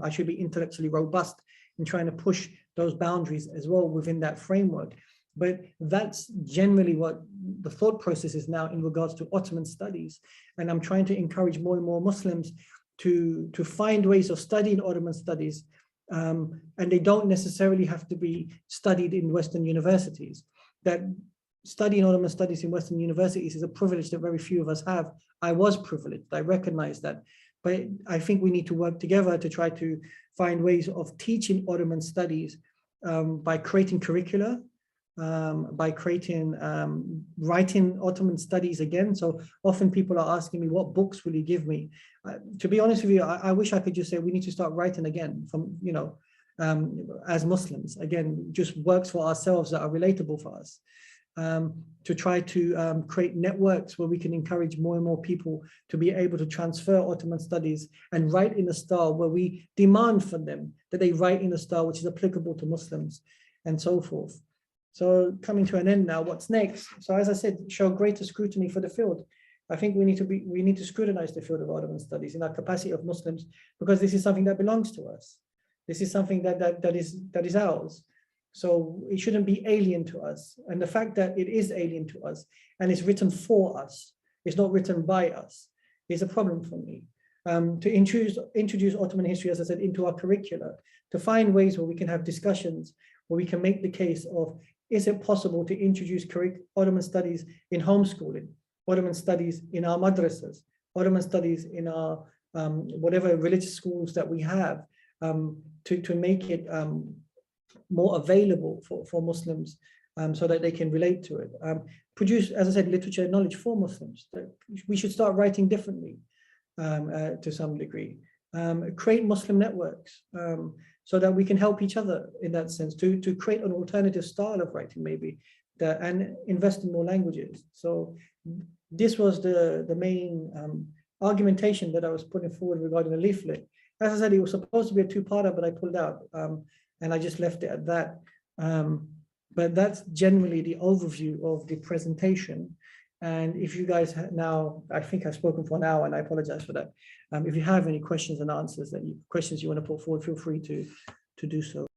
I should be intellectually robust in trying to push those boundaries as well within that framework. But that's generally what the thought process is now in regards to Ottoman studies. And I'm trying to encourage more and more Muslims to find ways of studying Ottoman studies. And they don't necessarily have to be studied in Western universities. That studying Ottoman studies in Western universities is a privilege that very few of us have. I was privileged, I recognize that. But I think we need to work together to try to find ways of teaching Ottoman studies by creating curricula, by creating, writing Ottoman studies again. So often people are asking me, what books will you give me? To be honest with you, I wish I could just say we need to start writing again from, as Muslims, again, just works for ourselves that are relatable for us. To try to create networks where we can encourage more and more people to be able to transfer Ottoman studies and write in a style where we demand from them that they write in a style which is applicable to Muslims and so forth. So coming to an end now, what's next? So as I said, show greater scrutiny for the field. I think we need to scrutinize the field of Ottoman studies in our capacity of Muslims, because this is something that belongs to us. This is something that is ours. So it shouldn't be alien to us. And the fact that it is alien to us and it's written for us, it's not written by us, is a problem for me. To introduce Ottoman history, as I said, into our curricula, to find ways where we can have discussions, where we can make the case of, is it possible to introduce Ottoman studies in homeschooling, Ottoman studies in our madrasas, Ottoman studies in our whatever religious schools that we have, to make it more available for Muslims, so that they can relate to it. Produce, as I said, literature and knowledge for Muslims. We should start writing differently to some degree. Create Muslim networks so that we can help each other in that sense, to create an alternative style of writing maybe, and invest in more languages. So this was the main argumentation that I was putting forward regarding the leaflet. As I said, it was supposed to be a two-parter, but I pulled out and I just left it at that. But that's generally the overview of the presentation. And if you guys now, I think I've spoken for an hour, and I apologize for that. If you have any questions and answers, questions you want to put forward, feel free to do so.